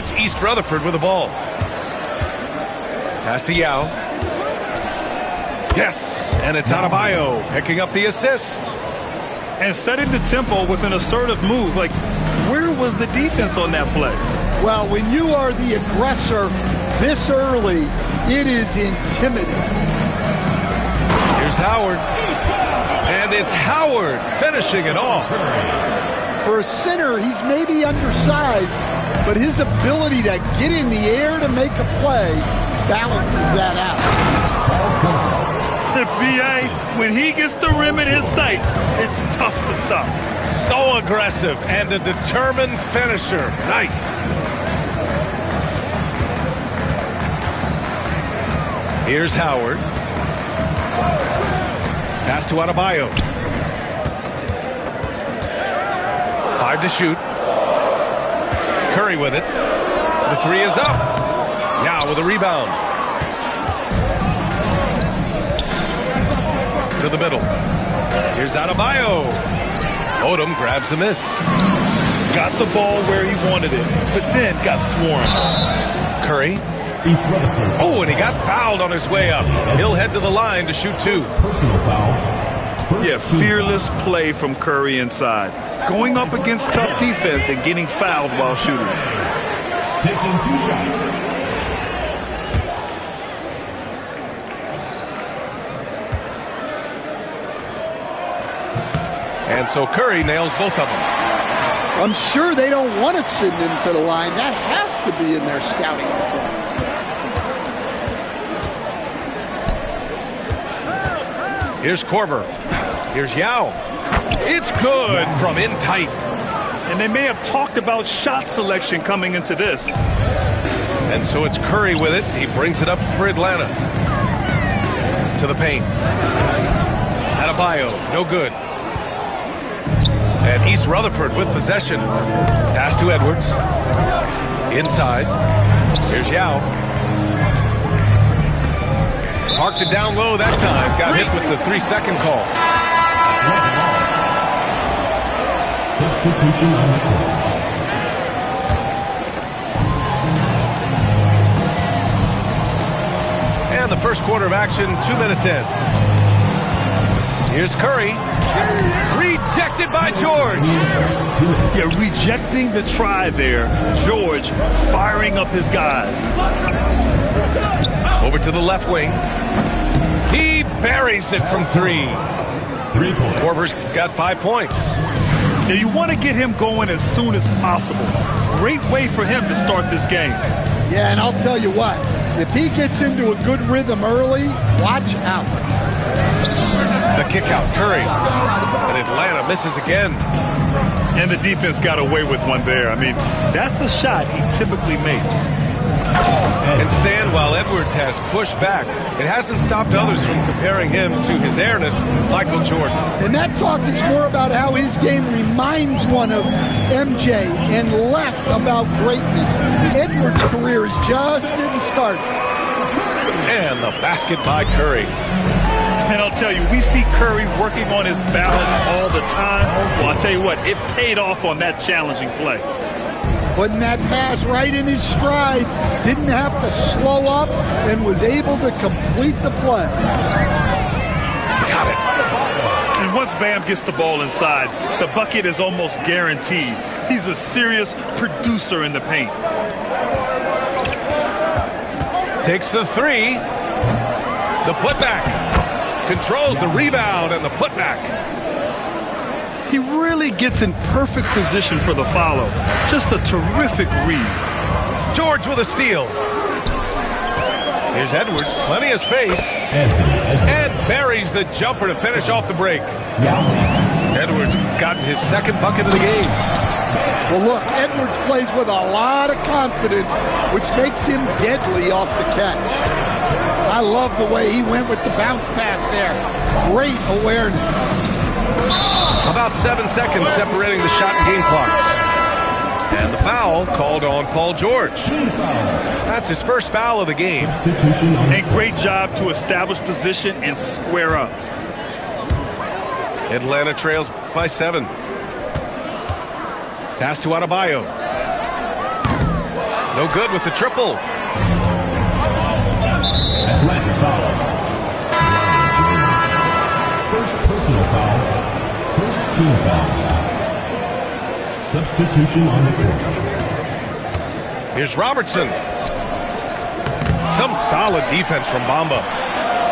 It's East Rutherford with the ball. Pass to Yao. Yes, and it's Adebayo picking up the assist. And setting the tempo with an assertive move. Like, where was the defense on that play? Well, when you are the aggressor this early, it is intimidating. Here's Howard. And it's Howard finishing it off. For a center, he's maybe undersized, but his ability to get in the air to make a play balances that out. The BA, when he gets the rim in his sights, it's tough to stop. So aggressive and a determined finisher. Nice. Here's Howard. Pass to Adebayo. 5 to shoot. Curry with it. The 3 is up. Yao with a rebound. To the middle. Here's Adebayo. Odom grabs the miss. Got the ball where he wanted it, but then got swarmed. Curry. Oh, and he got fouled on his way up. He'll head to the line to shoot 2. Personal foul. Yeah, fearless play from Curry inside. Going up against tough defense and getting fouled while shooting. Taking 2 shots. And so Curry nails both of them. I'm sure they don't want to send him to the line. That has to be in their scouting report. Here's Korver. Here's Yao. It's good from in tight. And they may have talked about shot selection coming into this. And so it's Curry with it. He brings it up for Atlanta. To the paint. Adebayo, no good. And East Rutherford with possession. Pass to Edwards. Inside. Here's Yao. Parked it down low that time. Got hit with the 3-second call. Substitution on the court. And the first quarter of action, 2 minutes in. Here's Curry. Rejected by George. Yeah, rejecting the try there. George firing up his guys. Over to the left wing. He buries it from 3. 3 points. Korver's got 5 points. Now you want to get him going as soon as possible. Great way for him to start this game. Yeah, and I'll tell you what, if he gets into a good rhythm early, watch out. The kick out, Curry. And Atlanta misses again. And the defense got away with one there. I mean, that's a shot he typically makes. And Stanwell, Edwards has pushed back. It hasn't stopped others from comparing him to his airness, Michael Jordan. And that talk is more about how his game reminds one of MJ and less about greatness. Edwards' career is just getting started. And the basket by Curry. And I'll tell you, we see Curry working on his balance all the time. Well, I'll tell you what, it paid off on that challenging play. Putting that pass right in his stride, didn't have to slow up, and was able to complete the play. Got it. And once Bam gets the ball inside, the bucket is almost guaranteed. He's a serious producer in the paint. Takes the 3. The putback. Controls the rebound and the putback. He really gets in perfect position for the follow. Just a terrific read. George with a steal. Here's Edwards, plenty of space. And buries the jumper to finish off the break. Edwards got his 2nd bucket of the game. Well, look, Edwards plays with a lot of confidence, which makes him deadly off the catch. I love the way he went with the bounce pass there. Great awareness. About 7 seconds separating the shot and game clocks. And the foul called on Paul George. That's his first foul of the game. And great job to establish position and square up. Atlanta trails by 7. Pass to Adebayo. No good with the triple. Atlanta foul. First personal foul. First team foul. Substitution on the court. Here's Robertson. Some solid defense from Bamba.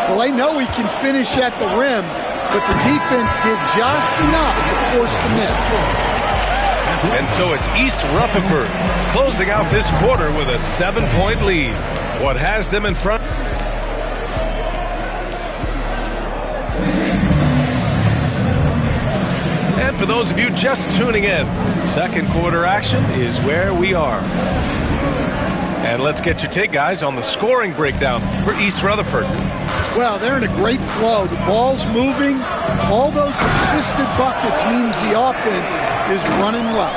Well, they know he can finish at the rim, but the defense did just enough to force the miss. And so it's East Rutherford closing out this quarter with a 7-point lead. What has them in front? And for those of you just tuning in, second quarter action is where we are. And let's get your take, guys, on the scoring breakdown for East Rutherford. Well, they're in a great flow. The ball's moving. All those assisted buckets means the offense is running well.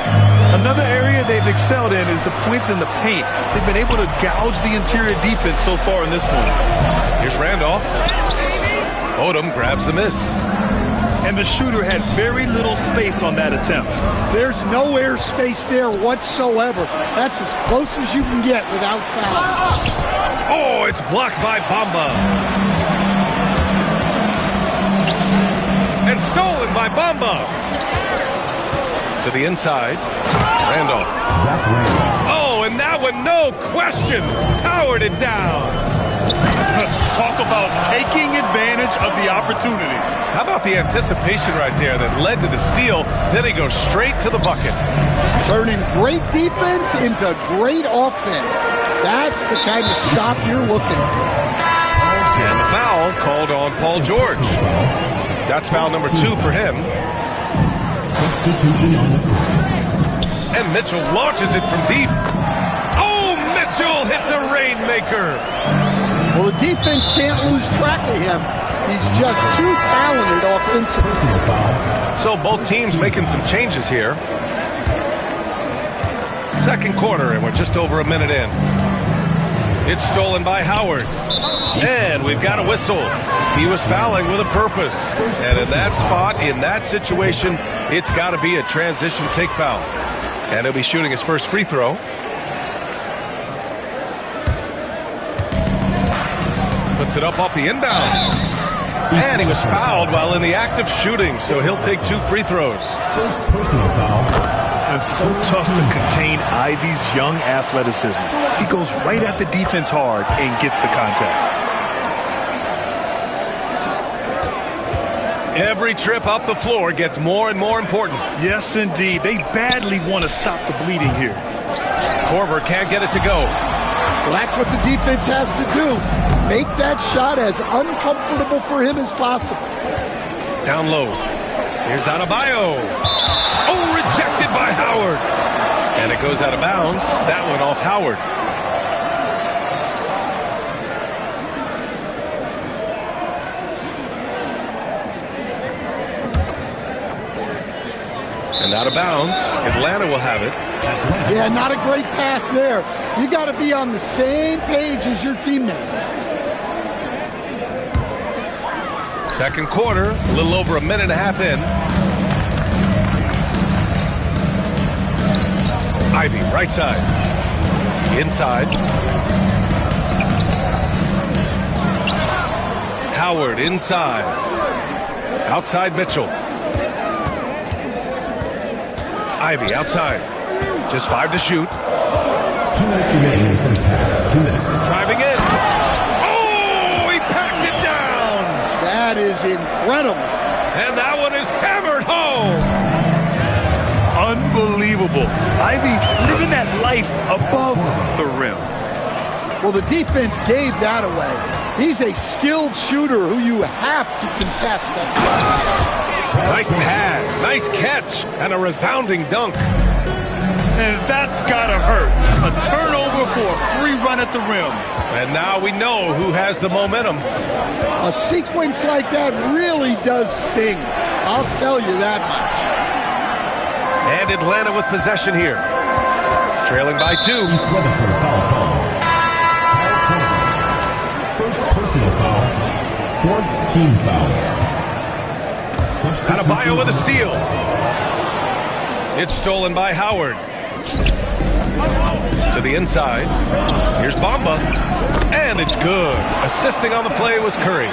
Another area they've excelled in is the points in the paint. They've been able to gouge the interior defense so far in this one. Here's Randolph. Odom grabs the miss. And the shooter had very little space on that attempt. There's no air space there whatsoever. That's as close as you can get without foul. Oh, it's blocked by Bamba. And stolen by Bamba. To the inside. Randolph. Zach Randolph. Oh, and that one, no question, powered it down. Talk about taking advantage of the opportunity. How about the anticipation right there that led to the steal? Then he goes straight to the bucket. Turning great defense into great offense. That's the kind of stop you're looking for. And the foul called on Paul George. That's foul number 2 for him. Substitution on the court. And Mitchell launches it from deep. Oh, Mitchell hits a rainmaker. Well, the defense can't lose track of him. He's just too talented offensively. So both teams making some changes here. Second quarter, and we're just over a minute in. It's stolen by Howard. And we've got a whistle. He was fouling with a purpose. And in that spot, in that situation, it's got to be a transition take foul. And he'll be shooting his first free throw. Puts it up off the inbound. And he was fouled while in the act of shooting, so he'll take 2 free throws. First personal foul. It's so tough to contain Ivy's young athleticism. He goes right at the defense hard and gets the contact. Every trip up the floor gets more and more important. Yes, indeed. They badly want to stop the bleeding here. Korver can't get it to go. Well, that's what the defense has to do. Make that shot as uncomfortable for him as possible. Down low. Here's Adebayo. Oh, rejected by Howard. And it goes out of bounds. That one off Howard. And out of bounds. Atlanta will have it. Yeah, not a great pass there. You got to be on the same page as your teammates. Second quarter, a little over a minute and a half in. Ivy, right side. Inside. Howard, inside. Outside Mitchell. Ivy, outside. Just 5 to shoot. 2 minutes remaining in the first half. 2 minutes. Driving in. Oh, he packs it down. That is incredible. And that one is hammered home. Unbelievable. Ivy living that life above the rim. Well, the defense gave that away. He's a skilled shooter who you have to contest. Nice pass, nice catch, and a resounding dunk. And that's gotta hurt. A turnover for a free run at the rim. And now we know who has the momentum. A sequence like that really does sting. I'll tell you that much. And Atlanta with possession here. Trailing by 2. East Rutherford foul call. First personal foul. 4th team foul. Adebayo with a steal. It's stolen by Howard. To the inside. Here's Bamba. And it's good. Assisting on the play was Curry.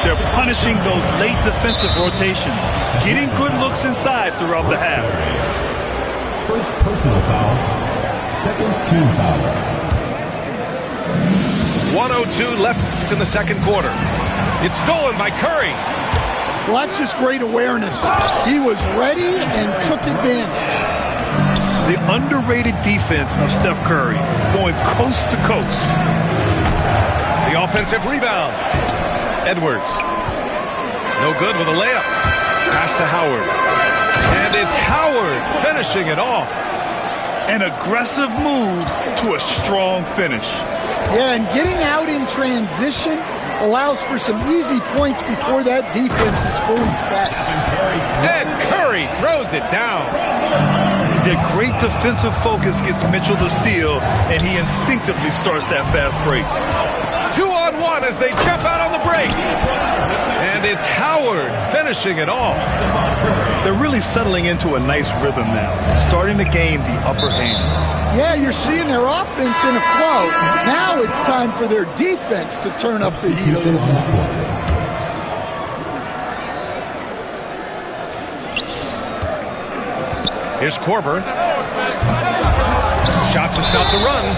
They're punishing those late defensive rotations, getting good looks inside throughout the half. First personal foul. Second team foul. 1:02 left in the second quarter. It's stolen by Curry. Well, that's just great awareness. He was ready and took advantage. The underrated defense of Steph Curry, going coast to coast. The offensive rebound. Edwards. No good with a layup. Pass to Howard. And it's Howard finishing it off. An aggressive move to a strong finish. Yeah, and getting out in transition allows for some easy points before that defense is fully set. And Curry throws it down. The great defensive focus gets Mitchell to steal, and he instinctively starts that fast break. 2-on-1 as they jump out on the break. And it's Howard finishing it off. They're really settling into a nice rhythm now, starting to gain the upper hand. Yeah, you're seeing their offense in a flow. Now it's time for their defense to turn up the heat a little bit. Here's Korver. Shot to stop the run.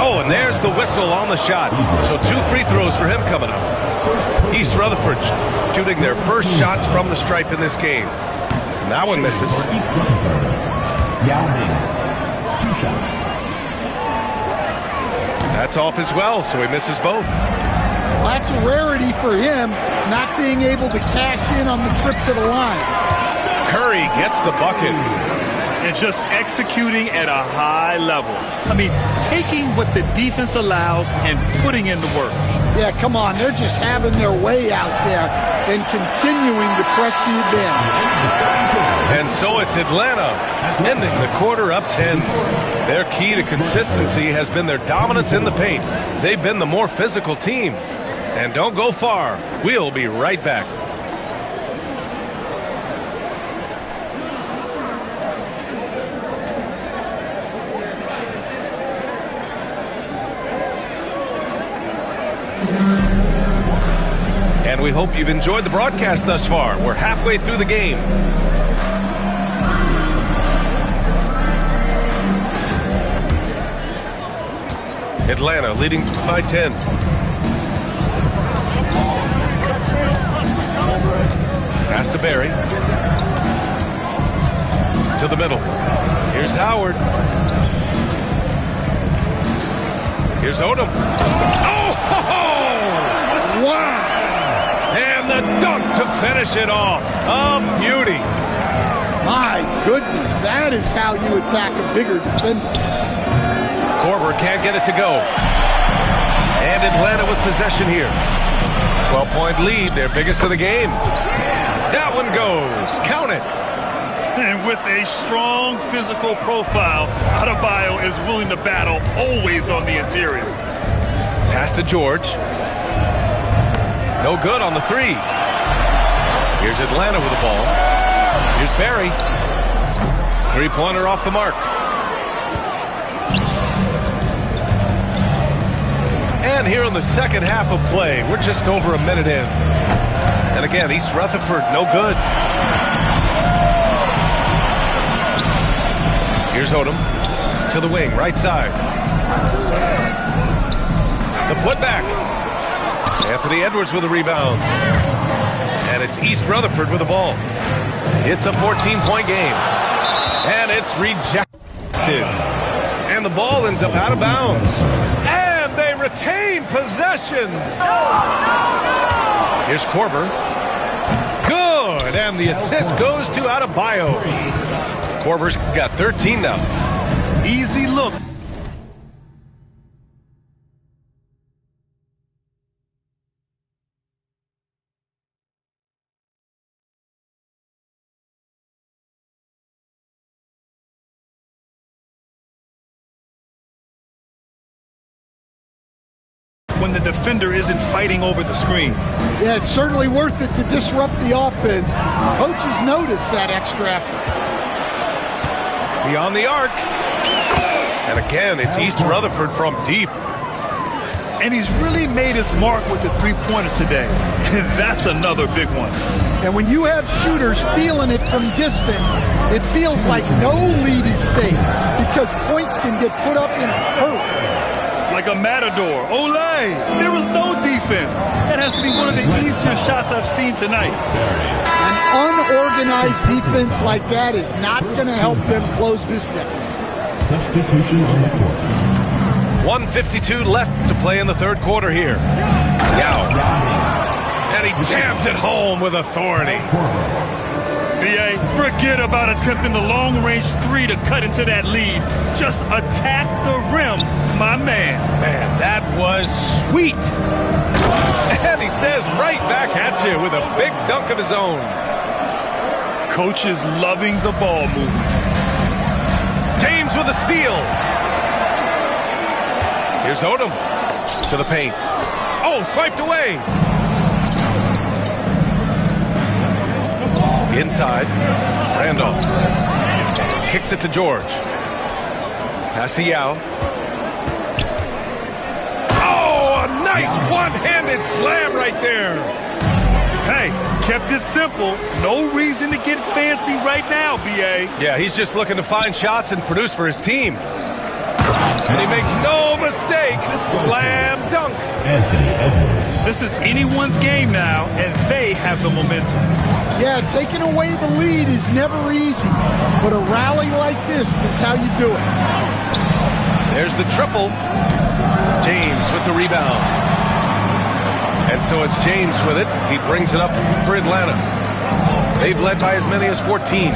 Oh, and there's the whistle on the shot. So 2 free throws for him coming up. East Rutherford shooting their first shots from the stripe in this game. And that one misses. East Rutherford. Yao Ming. 2 shots. That's off as well, so he misses both. Well, that's a rarity for him, not being able to cash in on the trip to the line. Curry gets the bucket. And just executing at a high level. I mean, taking what the defense allows and putting in the work. Yeah, come on. They're just having their way out there and continuing to press the advantage. And so it's Atlanta ending the quarter up 10. Their key to consistency has been their dominance in the paint. They've been the more physical team. And don't go far. We'll be right back. And we hope you've enjoyed the broadcast thus far. We're halfway through the game. Atlanta leading by 10. Pass to Barry. To the middle. Here's Howard. Here's Odom. Oh! Wow! And the dunk to finish it off. A beauty. My goodness, that is how you attack a bigger defender. Korver can't get it to go. And Atlanta with possession here. 12-point lead, their biggest of the game. That one goes. Count it. And with a strong physical profile, Adebayo is willing to battle always on the interior. Pass to George. No good on the 3. Here's Atlanta with the ball. Here's Barry. 3-pointer off the mark. And here in the second half of play, we're just over a minute in. And again, East Rutherford, no good. Here's Odom to the wing, right side. The putback. Anthony Edwards with a rebound. And it's East Rutherford with the ball. It's a 14-point game. And it's rejected. And the ball ends up out of bounds. And they retain possession. Here's Korver. Good. And the assist goes to Adebayo. Korver's got 13 now. Easy look. When the defender isn't fighting over the screen. Yeah, it's certainly worth it to disrupt the offense. Coaches notice that extra effort. Beyond the arc. And again, it's East Rutherford from deep. And he's really made his mark with the three-pointer today. And that's another big one. And when you have shooters feeling it from distance, it feels like no lead is safe because points can get put up in a hurry. Like a matador. Olay! There was no defense. That has to be one of the easier shots I've seen tonight. An unorganized defense like that is not going to help them close this deficit. Substitution on the court. 1:52 left to play in the third quarter here. Yao. And he jams it home with authority. B.A., forget about attempting the long-range three to cut into that lead. Just attack the rim, my man. Man, that was sweet. And he says right back at you with a big dunk of his own. Coach is loving the ball movement. James with a steal. Here's Odom to the paint. Oh, swiped away. Inside, Randolph kicks it to George. Pass to Yao. Oh, a nice one-handed slam right there. Hey, kept it simple. No reason to get fancy right now, B.A. Yeah, he's just looking to find shots and produce for his team. And he makes no mistake. Slam dunk. Anthony Edwards. This is anyone's game now, and they have the momentum. Yeah, taking away the lead is never easy, but a rally like this is how you do it. There's the triple. James with the rebound. And so it's James with it. He brings it up for Atlanta. They've led by as many as 14.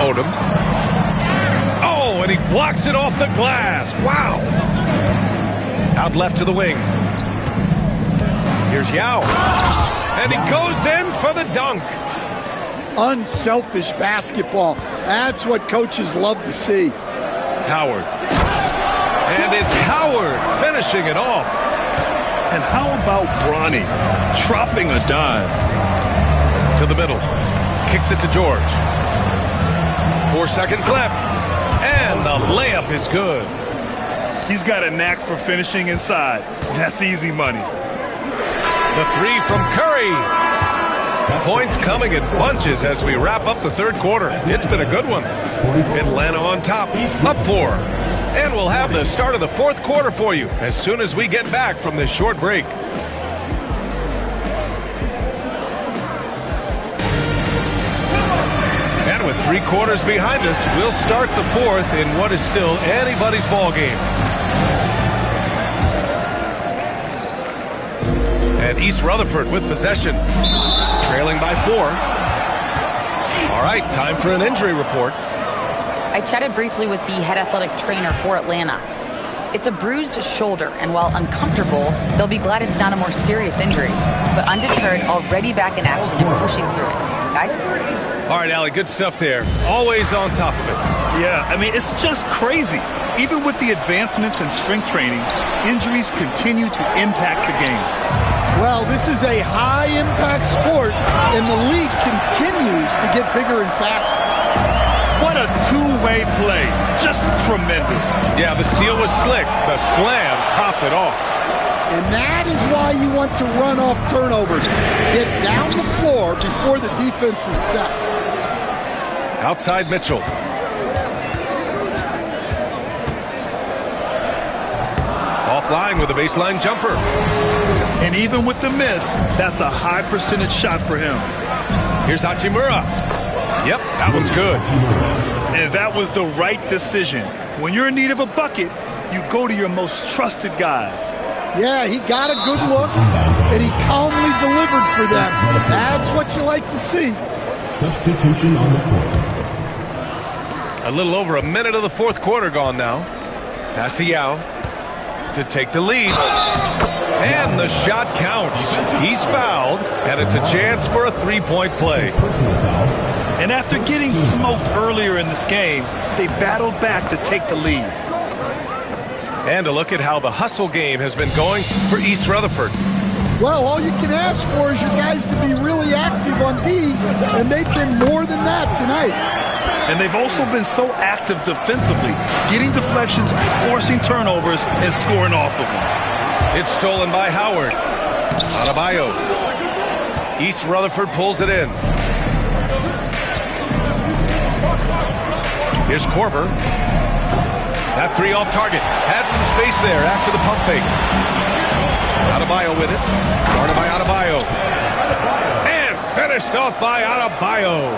Odom. Oh, and he blocks it off the glass. Wow. Out left to the wing. Here's Yao. And he goes in for the dunk. Unselfish basketball. That's what coaches love to see. Howard. And it's Howard finishing it off. And how about Bronny dropping a dime? To the middle. Kicks it to George. 4 seconds left. And the layup is good. He's got a knack for finishing inside. That's easy money. The three from Curry. Points coming in bunches as we wrap up the third quarter. It's been a good one. Atlanta on top, up 4. And we'll have the start of the fourth quarter for you as soon as we get back from this short break. And with 3 quarters behind us, we'll start the fourth in what is still anybody's ball game. And East Rutherford with possession, trailing by 4. All right, time for an injury report. I chatted briefly with the head athletic trainer for Atlanta. It's a bruised shoulder, and while uncomfortable, they'll be glad it's not a more serious injury. But undeterred, already back in action and pushing through it. Guys? All right, Allie, good stuff there. Always on top of it. Yeah, I mean, it's just crazy. Even with the advancements in strength training, injuries continue to impact the game. Well, this is a high-impact sport, and the league continues to get bigger and faster. What a two-way play. Just tremendous. Yeah, the steal was slick. The slam topped it off. And that is why you want to run off turnovers. Get down the floor before the defense is set. Outside Mitchell. Offline with a baseline jumper. And even with the miss, that's a high percentage shot for him. Here's Hachimura. Yep, that one's good. And that was the right decision. When you're in need of a bucket, you go to your most trusted guys. Yeah, he got a good look, and he calmly delivered for them. That's what you like to see. Substitution on the court. A little over a minute of the fourth quarter gone now. Pass to Yao to take the lead. And the shot counts. He's fouled, and it's a chance for a three-point play. And after getting smoked earlier in this game, they battled back to take the lead. And a look at how the hustle game has been going for East Rutherford. Well, all you can ask for is your guys to be really active on D, and they've been more than that tonight. And they've also been so active defensively, getting deflections, forcing turnovers, and scoring off of them. It's stolen by Howard. Adebayo. East Rutherford pulls it in. Here's Korver. That three off target. Had some space there after the pump fake. Adebayo with it. Guarded by Adebayo. And finished off by Adebayo.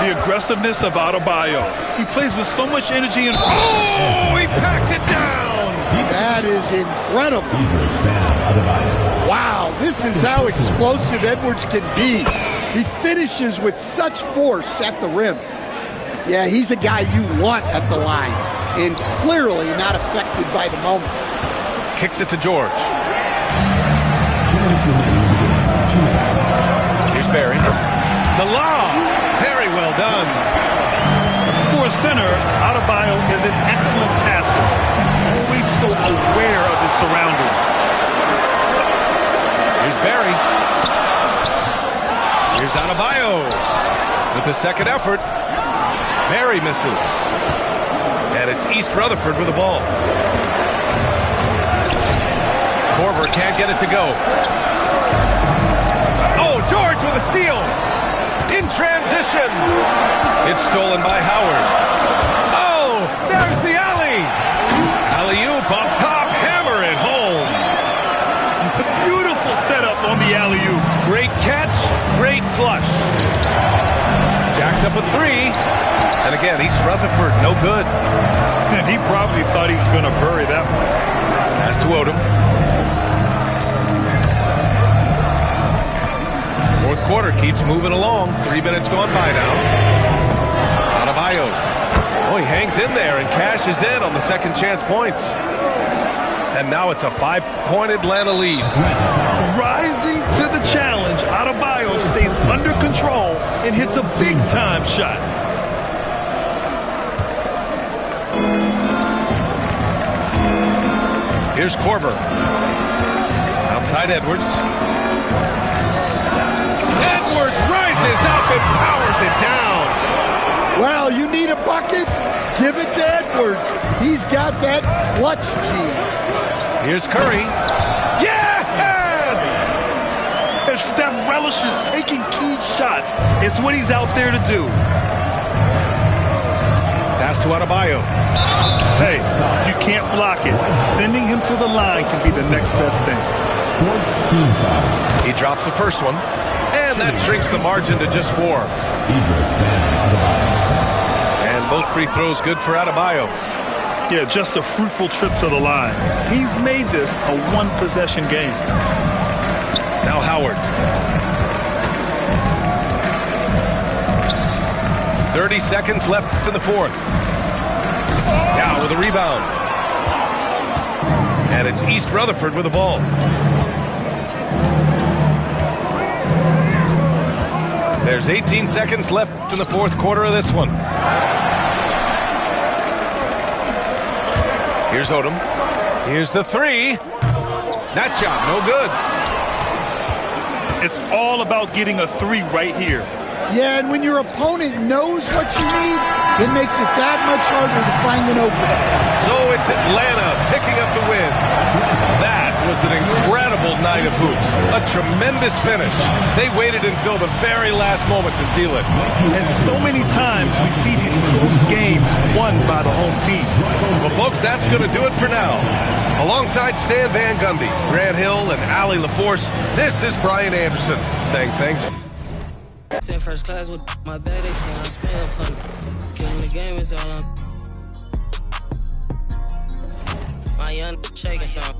The aggressiveness of Adebayo. He plays with so much energy and... Oh, he packs it down. That is incredible. Wow, this is how explosive Edwards can be. He finishes with such force at the rim. Yeah, he's a guy you want at the line, and clearly not affected by the moment. Kicks it to George. Here's Barry. The lob. Very well done. For a center, Adebayo is an excellent passer. He's always so aware of his surroundings. Here's Barry. Here's Adebayo with the second effort. Barry misses. And it's East Rutherford with the ball. Korver can't get it to go. Oh, George with a steal. In transition. It's stolen by Howard. Oh, there's the alley. Alley-oop up top. Hammer it home. Beautiful setup on the alley-oop. Great catch. Great flush. Jacks up with three. And again, East Rutherford, no good. And he probably thought he was going to bury that one. Pass to Odom. Fourth quarter keeps moving along. 3 minutes gone by now. Adebayo. Oh, he hangs in there and cashes in on the second chance points. And now it's a 5-point Atlanta lead. Rising to the challenge, Adebayo stays under control and hits a big-time shot. Here's Korver. Outside Edwards. Edwards rises up and powers it down. Well, you need a bucket? Give it to Edwards. He's got that clutch gene. Here's Curry. Yes! And Steph relishes taking key shots. It's what he's out there to do. Pass to Adebayo. Hey, you can't block it. Sending him to the line can be the next best thing. He drops the first one, and that shrinks the margin to just 4. And both free throws good for Adebayo. Yeah, just a fruitful trip to the line. He's made this a one-possession game. Now Howard. 30 seconds left in the fourth. Now with a rebound. And it's East Rutherford with the ball. There's 18 seconds left in the fourth quarter of this one. Here's Odom. Here's the three. That shot, no good. It's all about getting a three right here. Yeah, and when your opponent knows what you need, it makes it that much harder to find an opening. So it's Atlanta picking up the win. That was an incredible night of hoops. A tremendous finish. They waited until the very last moment to seal it. And so many times we see these close games won by the home team. Well, folks, that's going to do it for now. Alongside Stan Van Gundy, Grant Hill, and Allie LaForce, this is Brian Anderson saying thanks. Sitting first class with my bag, they say I smell funny. Killing the game is all I'm. My young shaking some.